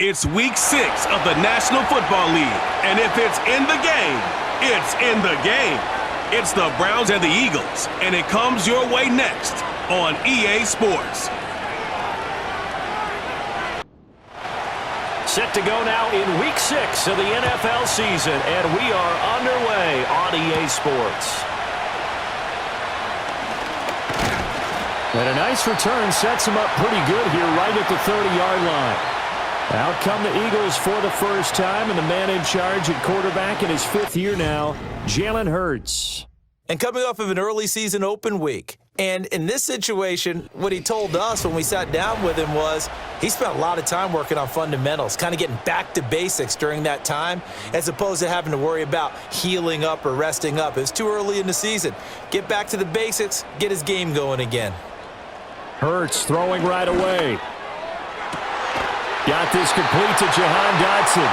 It's week 6 of the National Football League, and if it's in the game, it's in the game. It's the Browns and the Eagles, and it comes your way next on EA Sports. Set to go now in week 6 of the NFL season, and we are underway on EA Sports. And a nice return sets him up pretty good here right at the 30-yard line. Out come the Eagles for the first time, and the man in charge at quarterback in his 5th year now, Jalen Hurts. And coming off of an early season open week. And in this situation, what he told us when we sat down with him was he spent a lot of time working on fundamentals, kind of getting back to basics during that time, as opposed to having to worry about healing up or resting up. It was too early in the season. Get back to the basics, get his game going again. Hurts throwing right away. Got this complete to Jahan Dotson.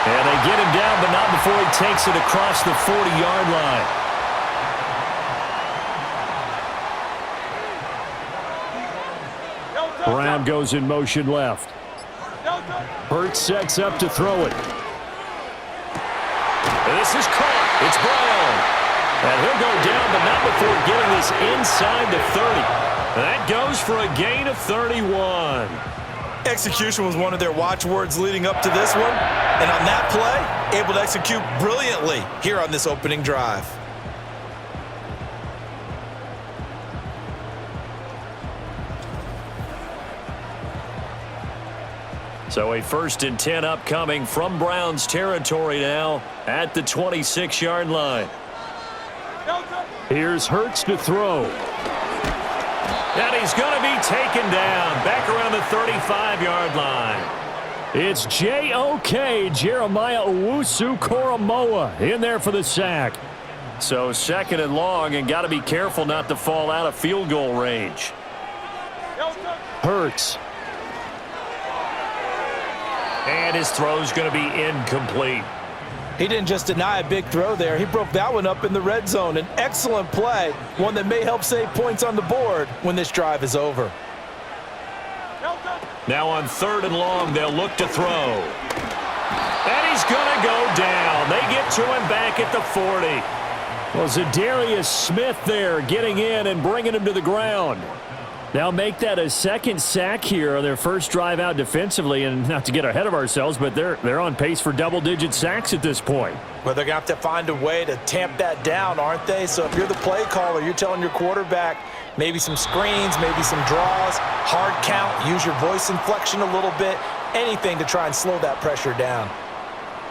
And they get him down, but not before he takes it across the 40-yard line. Brown goes in motion left. Hurts sets up to throw it. And this is caught. It's Brown. And he'll go down, but not before getting this inside the 30. That goes for a gain of 31. Execution was one of their watchwords leading up to this one. And on that play, able to execute brilliantly here on this opening drive. So a 1st and 10 upcoming from Browns territory now at the 26-yard line. Here's Hurts to throw. And he's going to be taken down back around the 35-yard line. It's J.O.K. Jeremiah Owusu-Koramoah in there for the sack. So 2nd and long, and got to be careful not to fall out of field goal range. Hurts. And his throw's going to be incomplete. He didn't just deny a big throw there. He broke that one up in the red zone. An excellent play, one that may help save points on the board when this drive is over. Now on 3rd and long, they'll look to throw. And he's going to go down. They get to him back at the 40. Well, Zadarius Smith there getting in and bringing him to the ground. They'll make that a 2nd sack here on their first drive out defensively, and not to get ahead of ourselves, but they're on pace for double-digit sacks at this point. Well, they're going to have to find a way to tamp that down, aren't they? So if you're the play caller, you're telling your quarterback maybe some screens, maybe some draws, hard count, use your voice inflection a little bit, anything to try and slow that pressure down.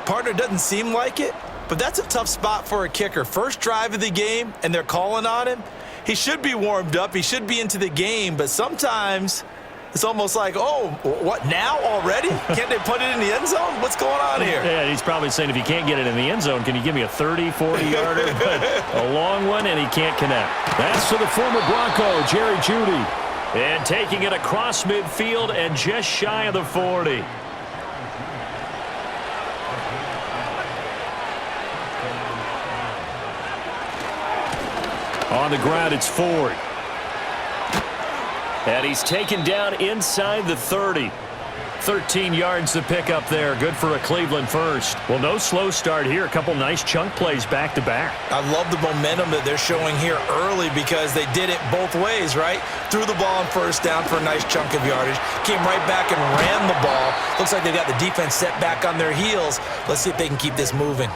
Partner doesn't seem like it, but that's a tough spot for a kicker. First drive of the game, and they're calling on him. He should be warmed up. He should be into the game. But sometimes it's almost like, oh, what, now already? Can't they put it in the end zone? What's going on here? Yeah, he's probably saying if you can't get it in the end zone, can you give me a 30, 40-yarder? But a long one, and he can't connect. That's to the former Bronco, Jerry Jeudy. And taking it across midfield and just shy of the 40. On the ground, it's Ford. And he's taken down inside the 30. 13 yards to pick up there. Good for a Cleveland first. Well, no slow start here. A couple nice chunk plays back-to-back. I love the momentum that they're showing here early because they did it both ways, right? Threw the ball on 1st down for a nice chunk of yardage. Came right back and ran the ball. Looks like they've got the defense set back on their heels. Let's see if they can keep this moving.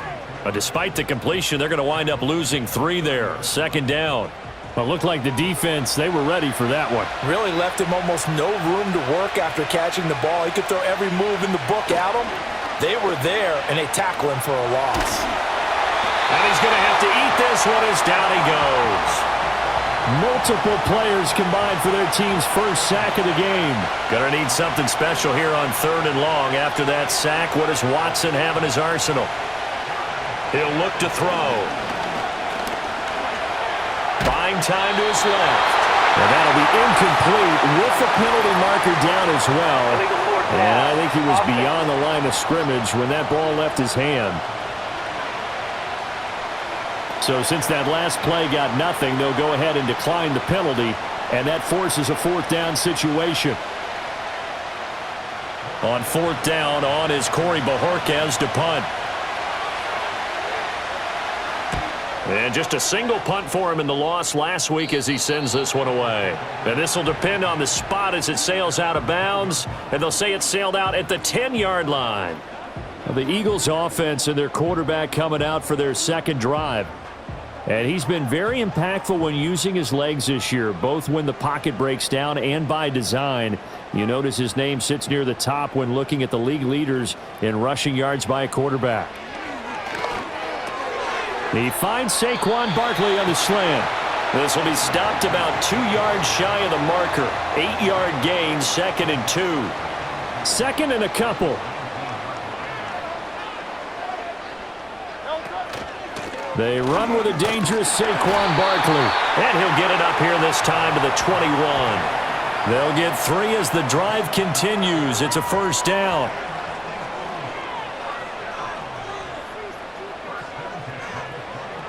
But despite the completion, they're going to wind up losing 3 there. 2nd down. Well, it looked like the defense, they were ready for that one. Really left him almost no room to work after catching the ball. He could throw every move in the book at him. They were there, and they tackle him for a loss. And he's going to have to eat this one as down he goes. Multiple players combined for their team's first sack of the game. Going to need something special here on 3rd and long. After that sack, what does Watson have in his arsenal? He'll look to throw. Buying time to his left. And that'll be incomplete with the penalty marker down as well. And I think he was beyond the line of scrimmage when that ball left his hand. So since that last play got nothing, they'll go ahead and decline the penalty, and that forces a 4th down situation. On 4th down on is Corey Bojorquez to punt. And just a single punt for him in the loss last week as he sends this one away. And this will depend on the spot as it sails out of bounds. And they'll say it sailed out at the 10-yard line. Well, the Eagles offense and their quarterback coming out for their second drive. And he's been very impactful when using his legs this year, both when the pocket breaks down and by design. You notice his name sits near the top when looking at the league leaders in rushing yards by a quarterback. He finds Saquon Barkley on the slant. This will be stopped about 2 yards shy of the marker. 8-yard gain, 2nd and 2. 2nd and a couple. They run with a dangerous Saquon Barkley. And he'll get it up here this time to the 21. They'll get 3 as the drive continues. It's a 1st down.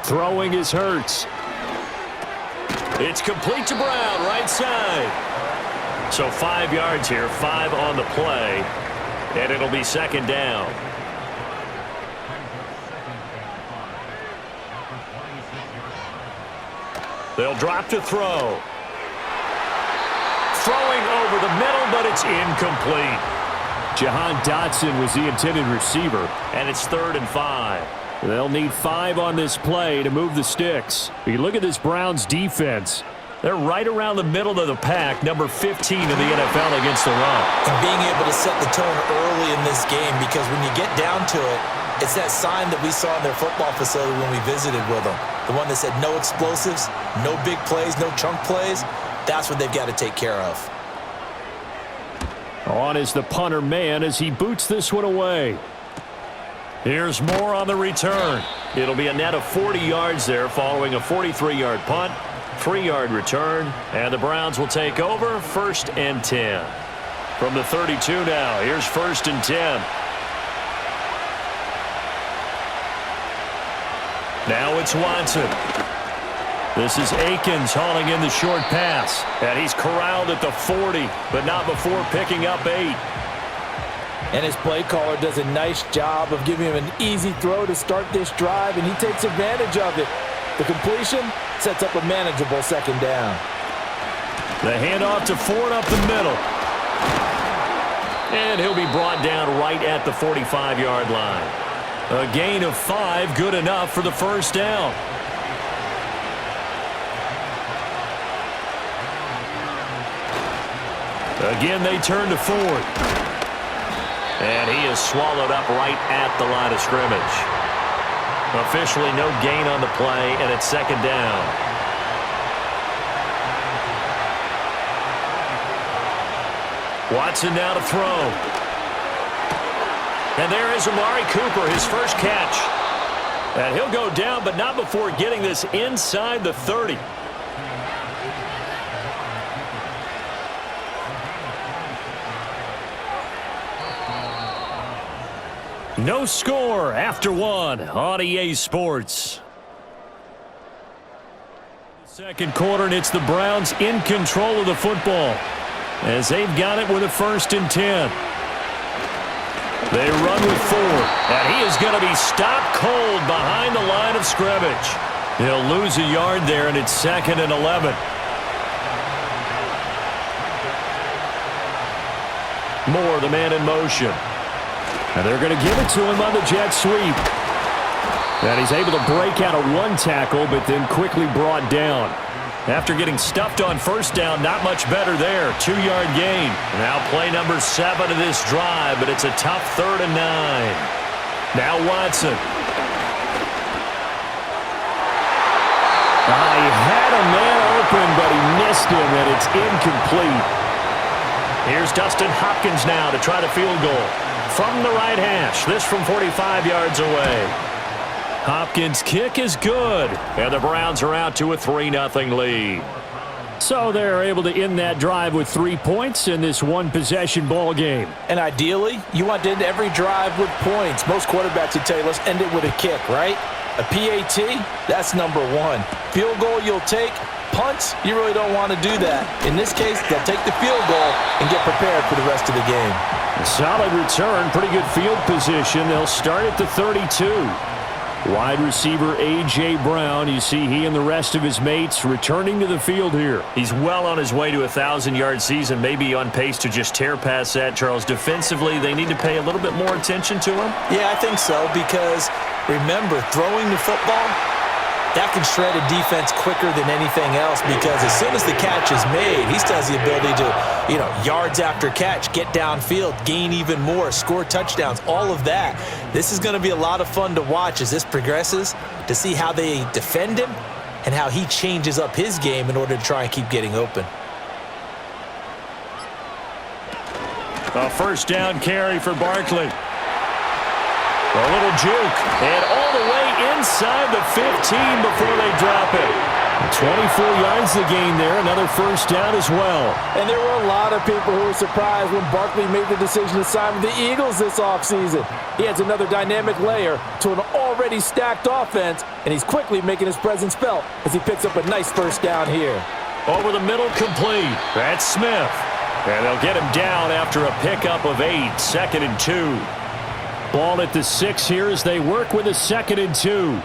Throwing is Hurts. It's complete to Brown, right side. So 5 yards here, 5 on the play. And it'll be 2nd down. They'll drop to throw. Throwing over the middle, but it's incomplete. Jahan Dotson was the intended receiver, and it's 3rd and 5. They'll need 5 on this play to move the sticks. You look at this Browns defense. They're right around the middle of the pack, number 15 in the NFL against the run. And being able to set the tone early in this game, because when you get down to it, it's that sign that we saw in their football facility when we visited with them. The one that said no explosives, no big plays, no chunk plays. That's what they've got to take care of. On is the punter man as he boots this one away. Here's more on the return. It'll be a net of 40 yards there following a 43-yard punt, 3-yard return, and the Browns will take over 1st and 10. From the 32 now, here's 1st and 10. Now it's Watson. This is Akins hauling in the short pass. And he's corralled at the 40, but not before picking up 8. And his play caller does a nice job of giving him an easy throw to start this drive, and he takes advantage of it. The completion sets up a manageable 2nd down. The handoff to Ford up the middle. And he'll be brought down right at the 45-yard line. A gain of 5, good enough for the 1st down. Again, they turn to Ford. And he is swallowed up right at the line of scrimmage. Officially no gain on the play, and it's 2nd down. Watson now to throw. And there is Amari Cooper, his first catch. And he'll go down, but not before getting this inside the 30. No score after 1 on EA Sports. 2nd quarter, and it's the Browns in control of the football as they've got it with a 1st and 10. They run with Ford, and he is going to be stopped cold behind the line of scrimmage. He'll lose a yard there, and it's 2nd and 11. Moore, the man in motion. And they're going to give it to him on the jet sweep. And he's able to break out of 1 tackle, but then quickly brought down. After getting stuffed on 1st down, not much better there. 2-yard gain. Now play number 7 of this drive, but it's a tough 3rd and 9. Now Watson. He had a man open, but he missed him, and it's incomplete. Here's Dustin Hopkins now to try the field goal. From the right hash, this from 45 yards away. Hopkins' kick is good, and the Browns are out to a 3-0 lead. So they're able to end that drive with 3 points in this one-possession ball game. And ideally, you want to end every drive with points. Most quarterbacks would tell you, let's end it with a kick, right? A PAT, that's number 1. Field goal you'll take. Punts, you really don't want to do that. In this case, they'll take the field goal and get prepared for the rest of the game. Solid return, pretty good field position. They'll start at the 32. Wide receiver A.J. Brown, you see he and the rest of his mates returning to the field here. He's well on his way to a 1,000-yard season, maybe on pace to just tear past that, Charles. Defensively, they need to pay a little bit more attention to him. Yeah, I think so, because remember, throwing the football, that can shred a defense quicker than anything else, because as soon as the catch is made, he still has the ability to, yards after catch, get downfield, gain even more, score touchdowns, all of that. This is going to be a lot of fun to watch as this progresses, to see how they defend him and how he changes up his game in order to try and keep getting open. A first down carry for Barkley. A little juke, and all the way inside the 15 before they drop it. 24 yards to gain there, another first down as well. And there were a lot of people who were surprised when Barkley made the decision to sign with the Eagles this offseason. He adds another dynamic layer to an already stacked offense, and he's quickly making his presence felt as he picks up a nice first down here. Over the middle, complete. That's Smith. And they'll get him down after a pickup of 8, 2nd and 2. Ball at the 6 here as they work with a 2nd and 2.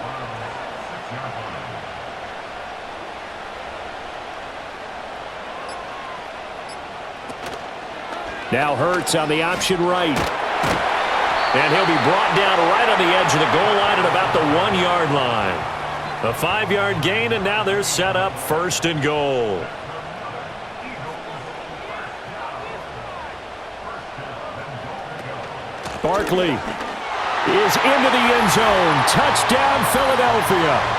Now Hurts on the option right. And he'll be brought down right on the edge of the goal line at about the 1-yard line. A 5-yard gain, and now they're set up 1st and goal. Barkley is into the end zone. Touchdown, Philadelphia.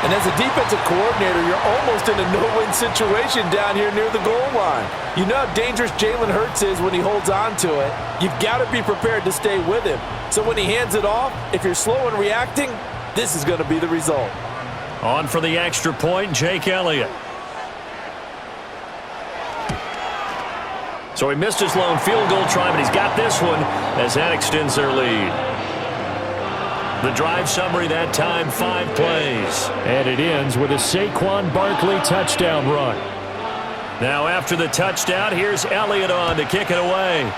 And as a defensive coordinator, you're almost in a no-win situation down here near the goal line. You know how dangerous Jalen Hurts is when he holds on to it. You've got to be prepared to stay with him. So when he hands it off, if you're slow in reacting, this is going to be the result. On for the extra point, Jake Elliott. So he missed his lone field goal try, but he's got this one as that extends their lead. The drive summary that time, 5 plays. And it ends with a Saquon Barkley touchdown run. Now after the touchdown, here's Elliott on to kick it away.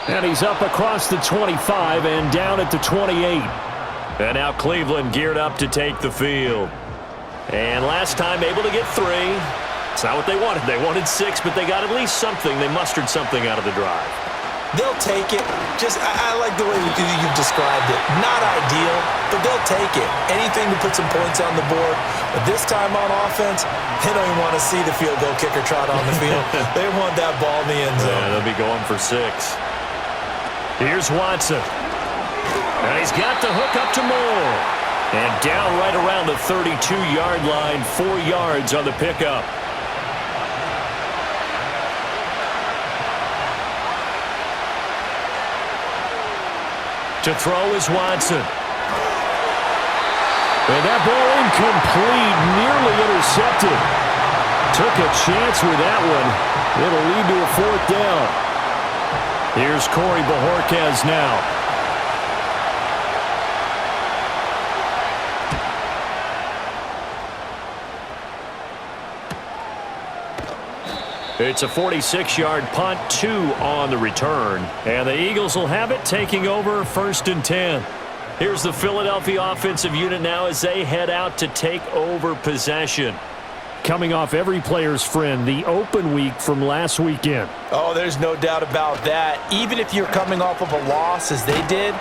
And he's up across the 25 and down at the 28. And now Cleveland geared up to take the field. And last time able to get 3. It's not what they wanted. They wanted 6, but they got at least something. They mustered something out of the drive. They'll take it. I like the way you've described it. Not ideal, but they'll take it. Anything to put some points on the board. But this time on offense, they don't even want to see the field goal kicker trot on the field. They want that ball in the end zone. Yeah, they'll be going for 6. Here's Watson. And he's got the hook up to Moore. And down right around the 32-yard line, 4 yards on the pickup. To throw is Watson. And that ball incomplete, nearly intercepted. Took a chance with that one. It'll lead to a 4th down. Here's Corey Bojorquez now. It's a 46-yard punt, 2 on the return. And the Eagles will have it, taking over 1st and 10. Here's the Philadelphia offensive unit now as they head out to take over possession. Coming off every player's friend, the open week from last weekend. Oh, there's no doubt about that. Even if you're coming off of a loss as they did,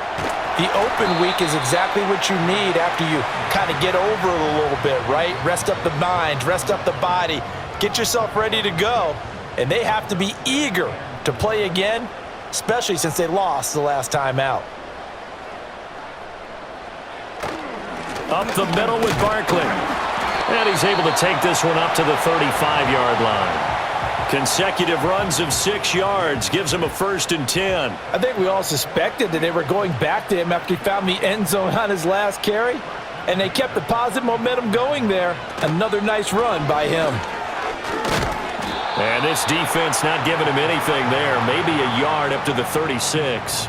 the open week is exactly what you need after you kind of get over it a little bit, right? Rest up the mind, rest up the body, get yourself ready to go. And they have to be eager to play again, especially since they lost the last time out. Up the middle with Barkley. And he's able to take this one up to the 35-yard line. Consecutive runs of 6 yards gives him a 1st and 10. I think we all suspected that they were going back to him after he found the end zone on his last carry. And they kept the positive momentum going there. Another nice run by him. And this defense not giving him anything there. Maybe a yard up to the 36.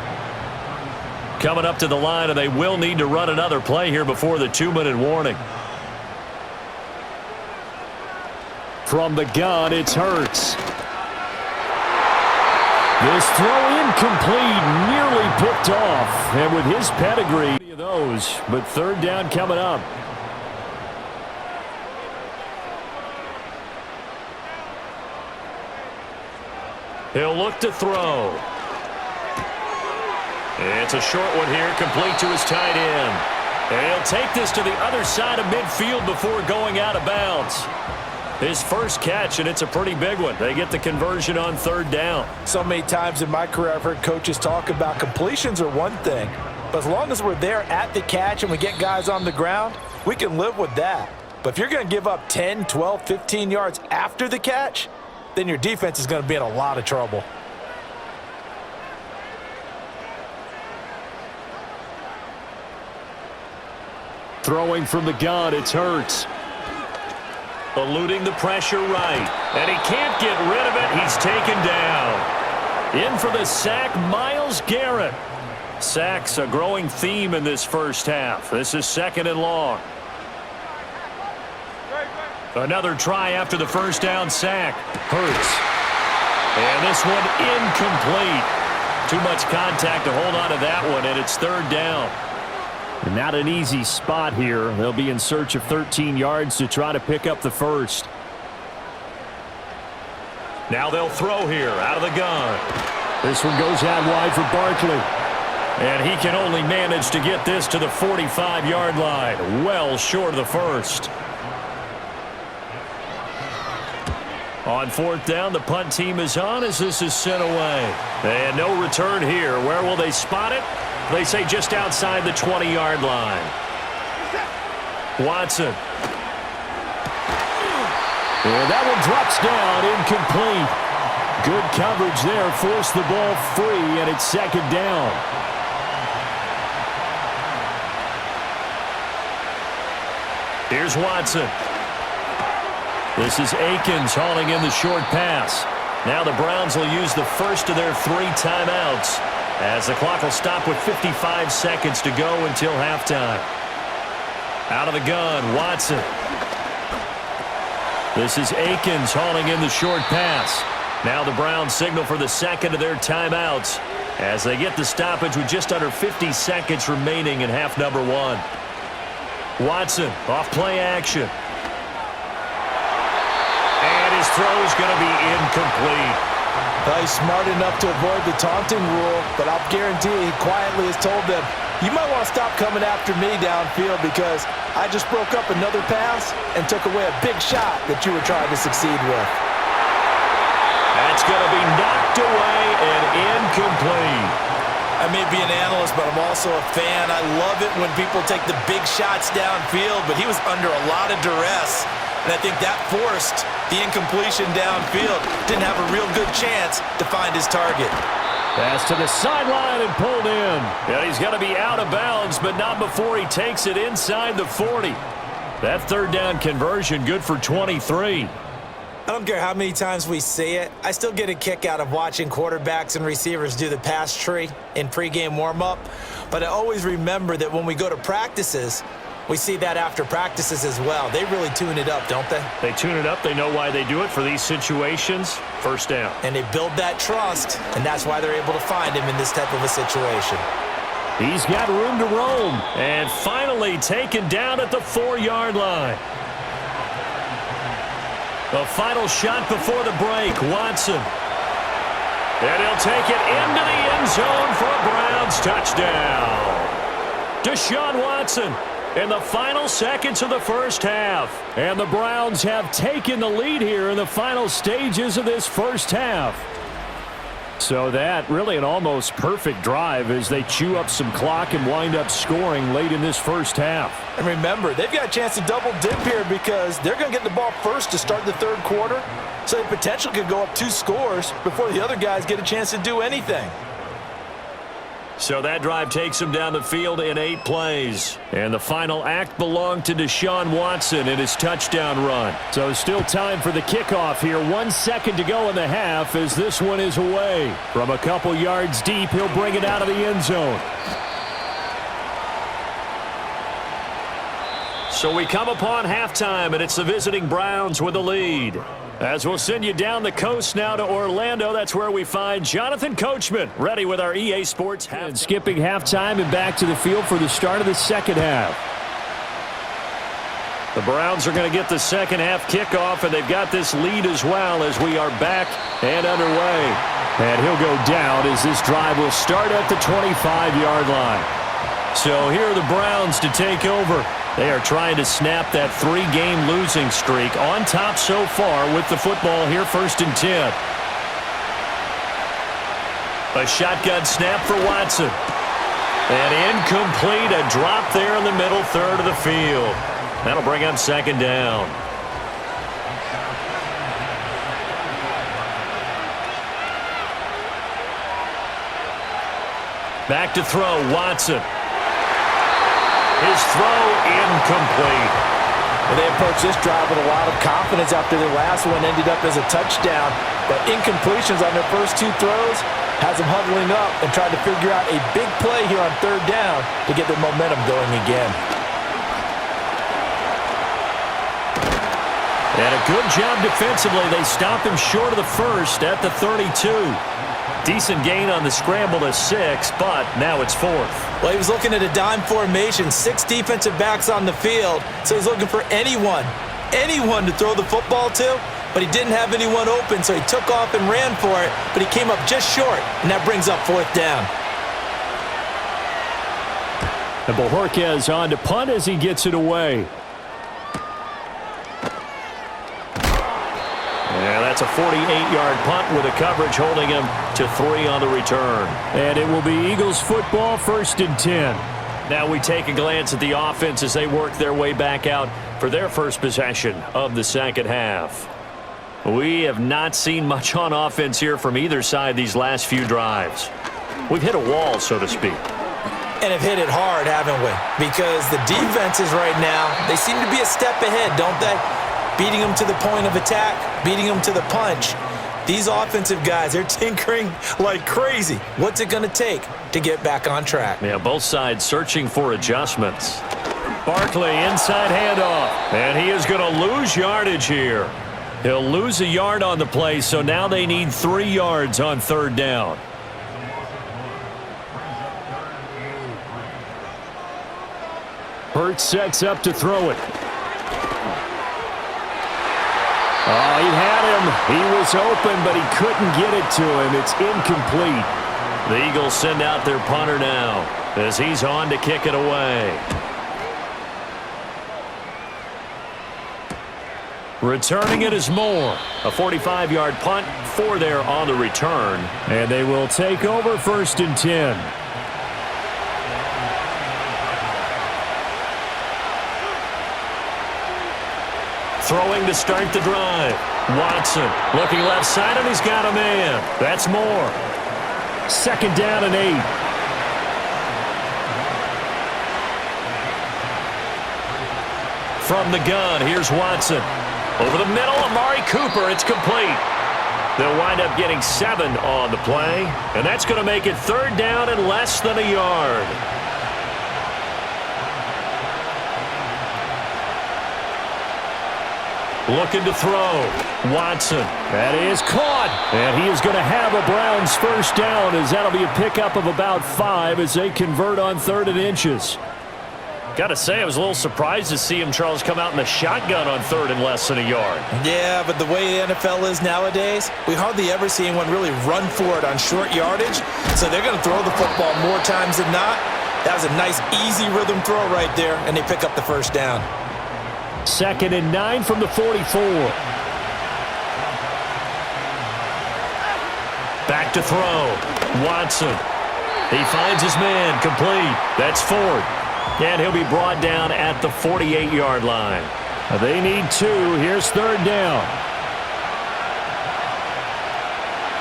Coming up to the line, and they will need to run another play here before the 2-minute warning. From the gun, it's Hurts. This throw incomplete, nearly picked off. And with his pedigree, of those, but third down coming up. He'll look to throw. It's a short one here, complete to his tight end. And he'll take this to the other side of midfield before going out of bounds. His first catch, and it's a pretty big one. They get the conversion on third down. So many times in my career I've heard coaches talk about completions are one thing, but as long as we're there at the catch and we get guys on the ground, we can live with that. But if you're going to give up 10, 12, 15 yards after the catch, then your defense is going to be in a lot of trouble. Throwing from the gun, it's Hurts. Eluding the pressure right. And he can't get rid of it. He's taken down. In for the sack, Myles Garrett. Sacks a growing theme in this first half. This is second and long. Another try after the first down sack. Hurts. And this one incomplete. Too much contact to hold on to that one, and it's third down. And not an easy spot here. They'll be in search of 13 yards to try to pick up the first. Now they'll throw here out of the gun. This one goes out wide for Barkley. And he can only manage to get this to the 45-yard line. Well short of the first. On fourth down, the punt team is on as this is sent away. And no return here. Where will they spot it? They say just outside the 20-yard line. Watson. And that one drops down, incomplete. Good coverage there, forced the ball free, and it's second down. Here's Watson. This is Akins hauling in the short pass. Now the Browns will use the first of their 3 timeouts, as the clock will stop with 55 seconds to go until halftime. Out of the gun, Watson. This is Akins hauling in the short pass. Now the Browns signal for the second of their timeouts as they get the stoppage with just under 50 seconds remaining in half number 1. Watson off play action. And his throw is going to be incomplete. Well, he's smart enough to avoid the taunting rule, but I'll guarantee he quietly has told them, you might want to stop coming after me downfield because I just broke up another pass and took away a big shot that you were trying to succeed with. That's going to be knocked away and incomplete. I may be an analyst, but I'm also a fan. I love it when people take the big shots downfield, but he was under a lot of duress. And I think that forced the incompletion downfield. Didn't have a real good chance to find his target. Pass to the sideline and pulled in. Yeah, he's going to be out of bounds, but not before he takes it inside the 40. That third down conversion good for 23. I don't care how many times we see it. I still get a kick out of watching quarterbacks and receivers do the pass tree in pregame warm-up. But I always remember that when we go to practices, we see that after practices as well. They really tune it up, don't they? They tune it up. They know why they do it for these situations. First down. And they build that trust, and that's why they're able to find him in this type of a situation. He's got room to roam. And finally taken down at the 4-yard line. The final shot before the break, Watson. And he'll take it into the end zone for a Browns touchdown. Deshaun Watson in the final seconds of the first half. And the Browns have taken the lead here in the final stages of this first half. So that really an almost perfect drive as they chew up some clock and wind up scoring late in this first half. And remember, they've got a chance to double dip here because they're going to get the ball first to start the third quarter. So they potentially could go up 2 scores before the other guys get a chance to do anything. So that drive takes him down the field in 8 plays. And the final act belonged to Deshaun Watson in his touchdown run. So still time for the kickoff here. 1 second to go in the half as this one is away. From a couple yards deep, he'll bring it out of the end zone. So we come upon halftime, and it's the visiting Browns with the lead. As we'll send you down the coast now to Orlando, that's where we find Jonathan Coachman, ready with our EA Sports half. And skipping halftime and back to the field for the start of the second half. The Browns are going to get the second half kickoff, and they've got this lead as well as we are back and underway. And he'll go down as this drive will start at the 25-yard line. So here are the Browns to take over. They are trying to snap that 3-game losing streak, on top so far with the football here, 1st and 10. A shotgun snap for Watson. And incomplete, a drop there in the middle third of the field. That'll bring up 2nd down. Back to throw, Watson. His throw incomplete. And they approached this drive with a lot of confidence after their last one ended up as a touchdown. But incompletions on their first 2 throws has them huddling up and trying to figure out a big play here on 3rd down to get their momentum going again. And a good job defensively. They stop him short of the first at the 32. Decent gain on the scramble to 6, but now it's 4th. Well, he was looking at a dime formation, 6 defensive backs on the field, so he's looking for anyone to throw the football to, but he didn't have anyone open, so he took off and ran for it, but he came up just short, and that brings up 4th down. And Bojorquez on to punt as he gets it away. Yeah, that's a 48-yard punt with a coverage holding him to 3 on the return. And it will be Eagles football, 1st and 10. Now we take a glance at the offense as they work their way back out for their first possession of the second half. We have not seen much on offense here from either side these last few drives. We've hit a wall, so to speak. And have hit it hard, haven't we? Because the defenses right now, they seem to be a step ahead, don't they? Beating them to the point of attack, beating them to the punch. These offensive guys, they're tinkering like crazy. What's it going to take to get back on track? Yeah, both sides searching for adjustments. Barkley, inside handoff. And he is going to lose yardage here. He'll lose a yard on the play, so now they need 3 yards on 3rd down. Hurts sets up to throw it. Oh, he had him. He was open, but he couldn't get it to him. It's incomplete. The Eagles send out their punter now as he's on to kick it away. Returning it is Moore. A 45-yard punt, 4 there on the return. And they will take over 1st and 10. Throwing to start the drive. Watson looking left side, and he's got a man. That's Moore. 2nd down and 8. From the gun, here's Watson. Over the middle, Amari Cooper. It's complete. They'll wind up getting 7 on the play, and that's going to make it 3rd down and less than a yard. Looking to throw. Watson. That is caught. And he is going to have a Browns 1st down as that'll be a pickup of about 5 as they convert on 3rd and inches. Got to say, I was a little surprised to see him, Charles, come out in the shotgun on 3rd and less than a yard. Yeah, but the way the NFL is nowadays, we hardly ever see anyone really run for it on short yardage. So they're going to throw the football more times than not. That was a nice, easy rhythm throw right there, and they pick up the 1st down. 2nd and 9 from the 44. Back to throw. Watson. He finds his man. Complete. That's Ford. And he'll be brought down at the 48-yard line. They need 2. Here's 3rd down.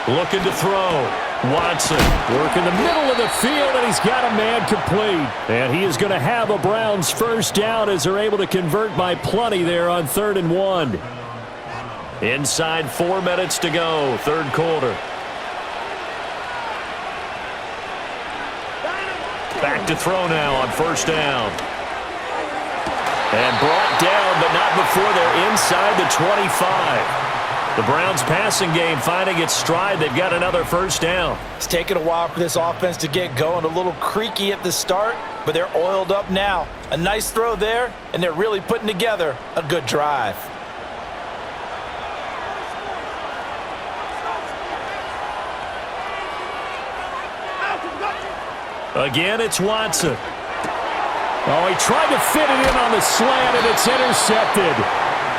Looking to throw. Watson working the middle of the field, and he's got a man complete. And he is going to have a Browns 1st down as they're able to convert by plenty there on 3rd and 1. Inside 4 minutes to go, 3rd quarter. Back to throw now on 1st down. And brought down, but not before they're inside the 25. The Browns passing game finding its stride. They've got another first down. It's taken a while for this offense to get going. A little creaky at the start, but they're oiled up now. A nice throw there, and they're really putting together a good drive. Again, it's Watson. Oh, he tried to fit it in on the slant, and it's intercepted.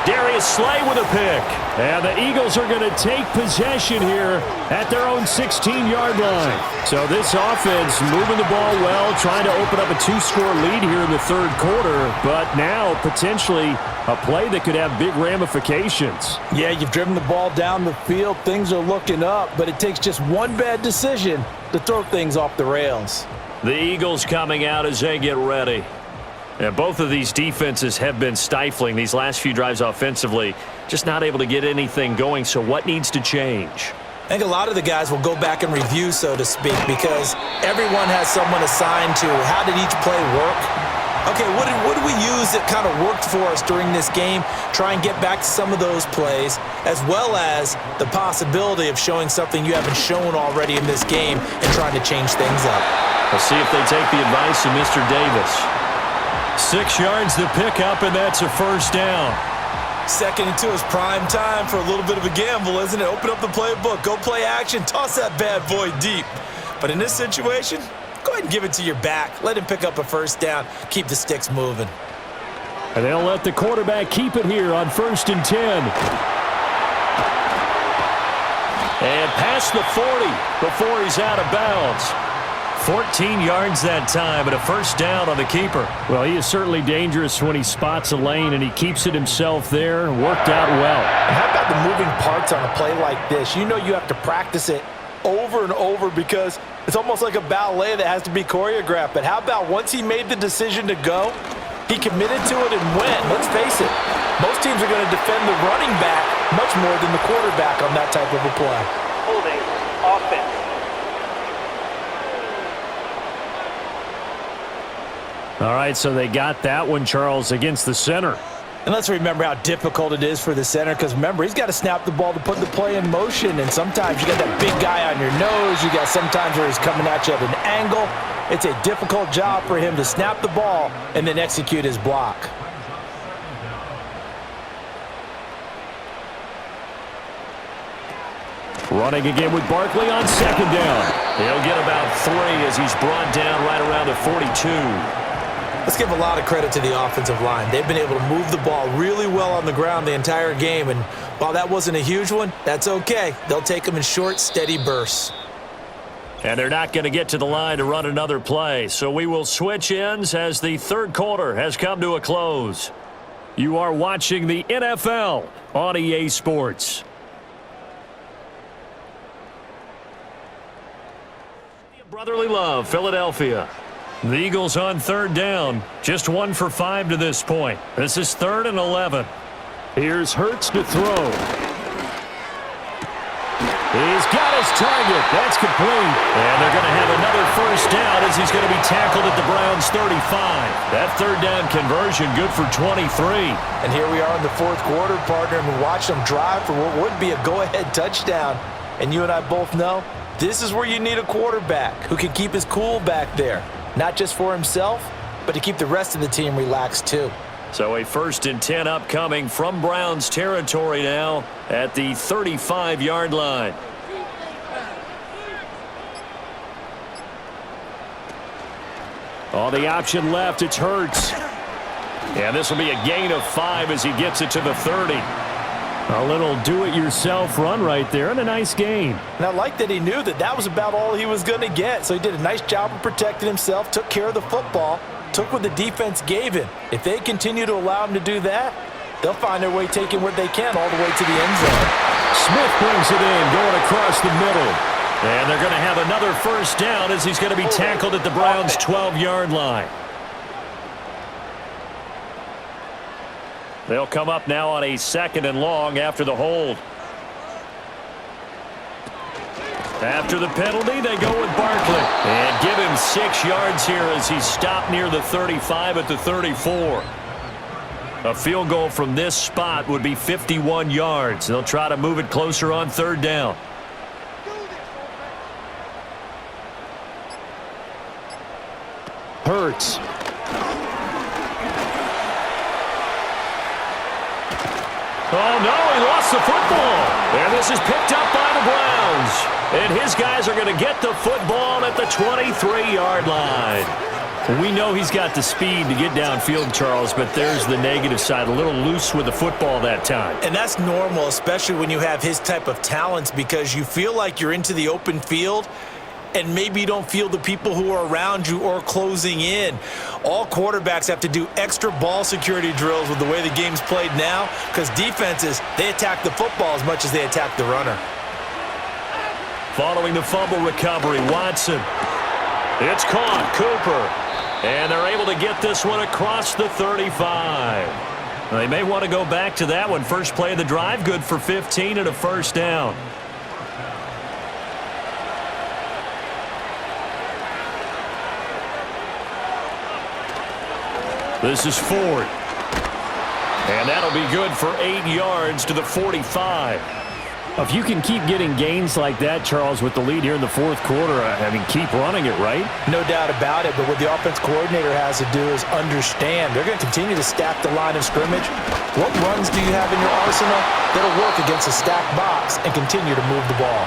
Darius Slay with a pick. And the Eagles are going to take possession here at their own 16-yard line. So this offense moving the ball well, trying to open up a 2-score lead here in the third quarter, but now potentially a play that could have big ramifications. Yeah, you've driven the ball down the field. Things are looking up, but it takes just one bad decision to throw things off the rails. The Eagles coming out as they get ready. And both of these defenses have been stifling these last few drives offensively. Just not able to get anything going, so what needs to change? I think a lot of the guys will go back and review, so to speak, because everyone has someone assigned to how did each play work. Okay, what did we use that kind of worked for us during this game? Try and get back to some of those plays, as well as the possibility of showing something you haven't shown already in this game and trying to change things up. We'll see if they take the advice of Mr. Davis. 6 yards to pick up, and that's a first down. 2nd and 2 is prime time for a little bit of a gamble, isn't it? Open up the playbook, go play action, toss that bad boy deep. But in this situation, go ahead and give it to your back. Let him pick up a first down. Keep the sticks moving. And they'll let the quarterback keep it here on 1st and 10. And past the 40 before he's out of bounds. 14 yards that time, and a first down on the keeper. Well, he is certainly dangerous when he spots a lane, and he keeps it himself there. Worked out well. And how about the moving parts on a play like this? You know you have to practice it over and over because it's almost like a ballet that has to be choreographed. But how about once he made the decision to go, he committed to it and went. Let's face it, most teams are going to defend the running back much more than the quarterback on that type of a play. Holding offense. All right, so they got that one, Charles, against the center. And let's remember how difficult it is for the center because, remember, he's got to snap the ball to put the play in motion. And sometimes you got that big guy on your nose. You got sometimes where he's coming at you at an angle. It's a difficult job for him to snap the ball and then execute his block. Running again with Barkley on 2nd down. He'll get about 3 as he's brought down right around the 42. Let's give a lot of credit to the offensive line. They've been able to move the ball really well on the ground the entire game. And while that wasn't a huge one, that's okay. They'll take them in short, steady bursts. And they're not going to get to the line to run another play. So we will switch ends as the third quarter has come to a close. You are watching the NFL on EA Sports. Brotherly love, Philadelphia. The Eagles on 3rd down. Just 1 for 5 to this point. This is 3rd and 11. Here's Hurts to throw. He's got his target. That's complete. And they're going to have another first down as he's going to be tackled at the Browns 35. That 3rd down conversion good for 23. And here we are in the 4th quarter, partner, and we watch them drive for what would be a go-ahead touchdown. And you and I both know this is where you need a quarterback who can keep his cool back there. Not just for himself, but to keep the rest of the team relaxed too. So a 1st and 10 upcoming from Browns territory now at the 35-yard line. On the option left, it's Hurts. And this will be a gain of 5 as he gets it to the 30. A little do-it-yourself run right there and a nice gain. And I like that he knew that that was about all he was going to get. So he did a nice job of protecting himself, took care of the football, took what the defense gave him. If they continue to allow him to do that, they'll find their way taking what they can all the way to the end zone. Smith brings it in, going across the middle. And they're going to have another first down as he's going to be tackled at the Browns' 12-yard line. They'll come up now on a 2nd and long after the hold. After the penalty, they go with Barkley. And give him 6 yards here as he's stopped near the 35 at the 34. A field goal from this spot would be 51 yards. They'll try to move it closer on third down. Hurts. Oh, no, he lost the football. And this is picked up by the Browns. And his guys are going to get the football at the 23-yard line. We know he's got the speed to get downfield, Charles, but there's the negative side. A little loose with the football that time. And that's normal, especially when you have his type of talents, because you feel like you're into the open field and maybe you don't feel the people who are around you or closing in. All quarterbacks have to do extra ball security drills with the way the game's played now, because defenses, they attack the football as much as they attack the runner. Following the fumble recovery, Watson. It's caught, Cooper. And they're able to get this one across the 35. They may want to go back to that one. First play of the drive, good for 15 and a first down. This is Ford. And that'll be good for 8 yards to the 45. If you can keep getting gains like that, Charles, with the lead here in the fourth quarter, I mean, keep running it, right? No doubt about it, but what the offense coordinator has to do is understand. They're going to continue to stack the line of scrimmage. What runs do you have in your arsenal that'll work against a stacked box and continue to move the ball?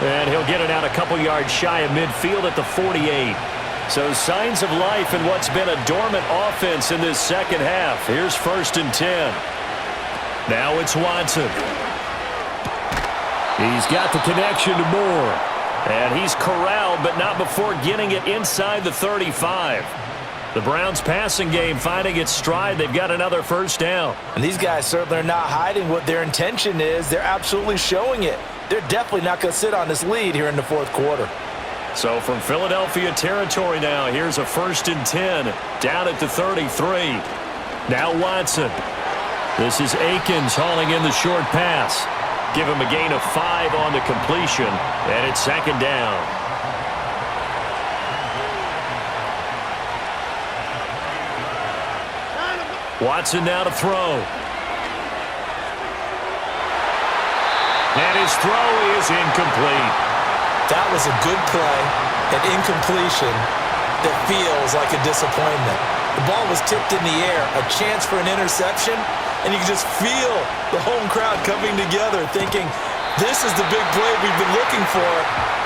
And he'll get it out a couple yards shy of midfield at the 48. So signs of life in what's been a dormant offense in this second half. Here's 1st and 10. Now it's Watson. He's got the connection to Moore. And he's corralled, but not before getting it inside the 35. The Browns passing game finding its stride. They've got another first down. And these guys certainly are not hiding what their intention is. They're absolutely showing it. They're definitely not going to sit on this lead here in the fourth quarter. So from Philadelphia territory now, here's a 1st and 10 down at the 33. Now Watson. This is Akins hauling in the short pass. Give him a gain of 5 on the completion, and it's 2nd down. Watson now to throw. And his throw is incomplete. That was a good play, an incompletion that feels like a disappointment. The ball was tipped in the air, a chance for an interception, and you can just feel the home crowd coming together thinking, this is the big play we've been looking for.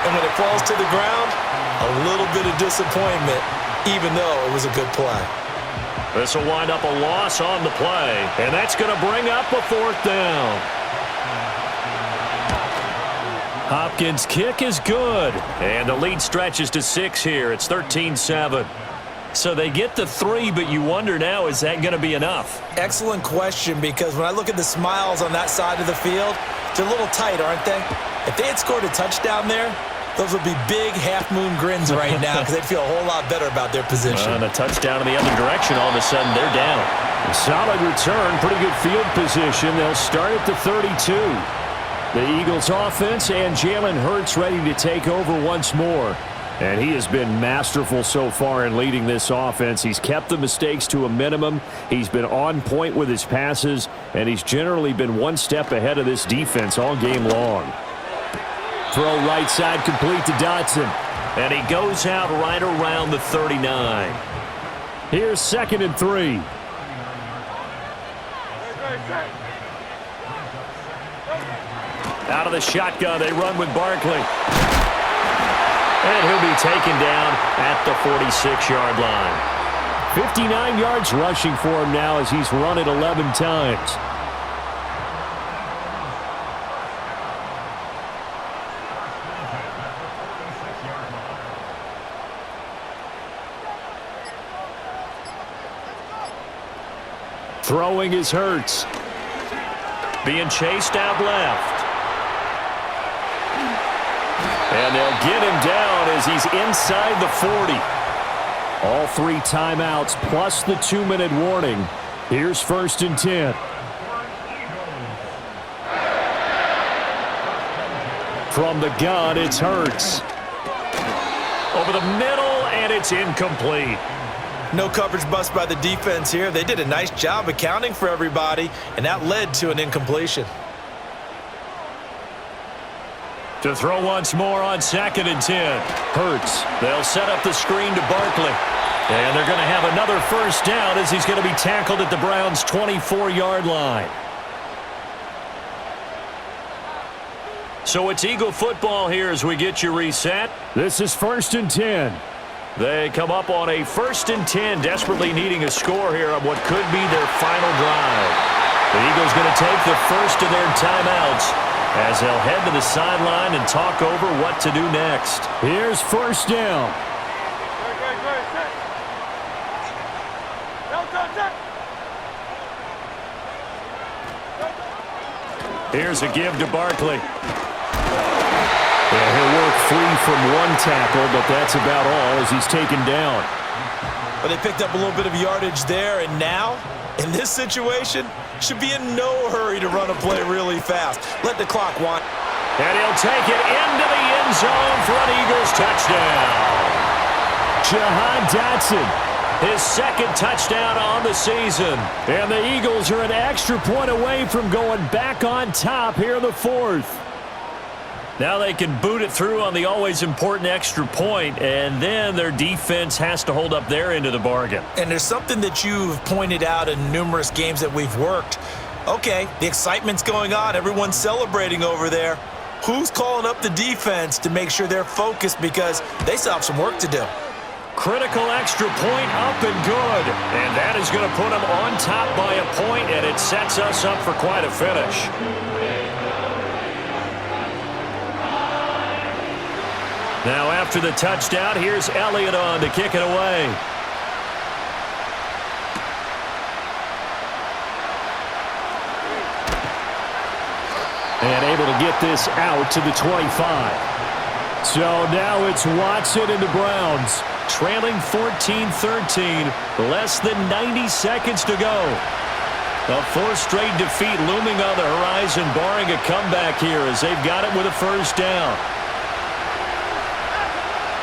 And when it falls to the ground, a little bit of disappointment, even though it was a good play. This will wind up a loss on the play, and that's going to bring up a 4th down. Hopkins' kick is good, and the lead stretches to 6 here. It's 13-7. So they get the 3, but you wonder now, is that going to be enough? Excellent question, because when I look at the smiles on that side of the field, they're a little tight, aren't they? If they had scored a touchdown there, those would be big half-moon grins right now, because they'd feel a whole lot better about their position. And a touchdown in the other direction, all of a sudden they're down. Solid return, pretty good field position. They'll start at the 32. The Eagles offense and Jalen Hurts ready to take over once more. And he has been masterful so far in leading this offense. He's kept the mistakes to a minimum. He's been on point with his passes, and he's generally been one step ahead of this defense all game long. Throw right side complete to Dotson. And he goes out right around the 39. Here's 2nd and 3. Out of the shotgun, they run with Barkley. And he'll be taken down at the 46-yard line. 59 yards rushing for him now as he's run it 11 times. Throwing is Hurts. Being chased out left. And they'll get him down as he's inside the 40. All 3 timeouts plus the 2-minute warning. Here's 1st and 10. From the gun, it's Hurts. Over the middle, and it's incomplete. No coverage bust by the defense here. They did a nice job accounting for everybody, and that led to an incompletion. To throw once more on 2nd and 10. Hurts. They'll set up the screen to Barkley. And they're going to have another first down as he's going to be tackled at the Browns' 24-yard line. So it's Eagle football here as we get you reset. This is 1st and 10. They come up on a 1st and 10, desperately needing a score here on what could be their final drive. The Eagles going to take the first of their timeouts as they'll head to the sideline and talk over what to do next. Here's 1st down. Here's a give to Barkley. Yeah, he'll work free from one tackle, but that's about all as he's taken down. But they picked up a little bit of yardage there, and now, in this situation, should be in no hurry to run a play really fast. Let the clock wind. And he'll take it into the end zone for an Eagles touchdown. Jahan Dotson. His 2nd touchdown on the season. And the Eagles are an extra point away from going back on top here in the 4th. Now they can boot it through on the always important extra point, and then their defense has to hold up their end of the bargain. And there's something that you've pointed out in numerous games that we've worked. Okay, the excitement's going on. Everyone's celebrating over there. Who's calling up the defense to make sure they're focused because they still have some work to do? Critical extra point up and good. And that is going to put them on top by a point, and it sets us up for quite a finish. Now after the touchdown, here's Elliott on to kick it away. And able to get this out to the 25. So now it's Watson and the Browns, trailing 14-13, less than 90 seconds to go. A 4th straight defeat looming on the horizon, barring a comeback here as they've got it with a first down.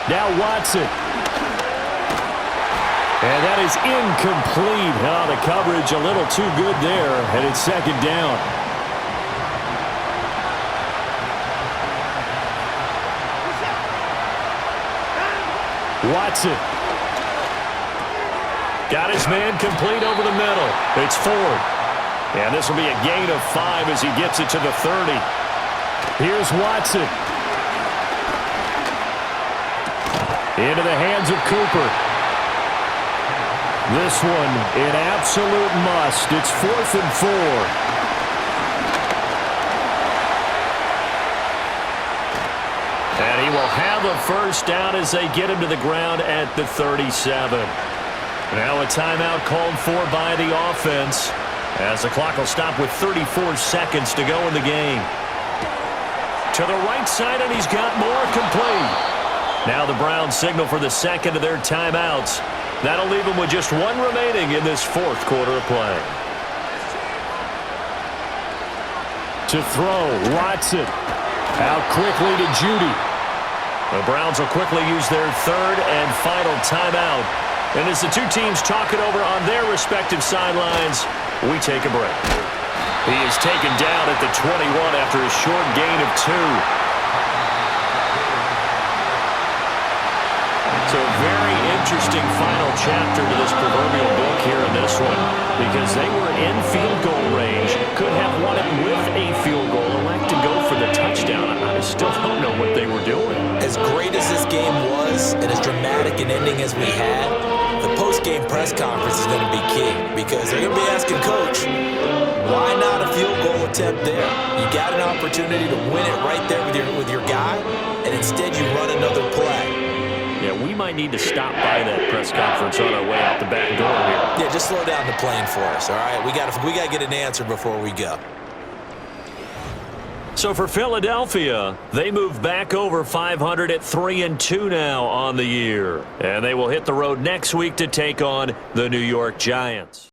Now Watson. And that is incomplete. Oh, the coverage a little too good there, and it's 2nd down. Watson. Got his man complete over the middle. It's Ford. And this will be a gain of 5 as he gets it to the 30. Here's Watson. Into the hands of Cooper. This one an absolute must. It's 4th and 4. And he will have a first down as they get him to the ground at the 37. Now a timeout called for by the offense as the clock will stop with 34 seconds to go in the game. To the right side, and he's got more complete. Now the Browns signal for the 2nd of their timeouts. That'll leave them with just 1 remaining in this 4th quarter of play. To throw, Watson. Out quickly to Judy. The Browns will quickly use their 3rd and final timeout. And as the two teams talk it over on their respective sidelines, we take a break. He is taken down at the 21 after a short gain of 2. So a very interesting final chapter to this proverbial book here in this one, because they were in field goal range, could have won it with a field goal, elect to go for the touchdown. I still don't know what they were doing. As great as this game was and as dramatic an ending as we had, the post-game press conference is going to be key because they're going to be asking Coach, why not a field goal attempt there? You got an opportunity to win it right there with your guy, and instead you run another play. Yeah, we might need to stop by that press conference on our way out the back door here. Yeah, just slow down the plane for us, all right? We got to get an answer before we go. So for Philadelphia, they move back over 500 at 3-2 now on the year. And they will hit the road next week to take on the New York Giants.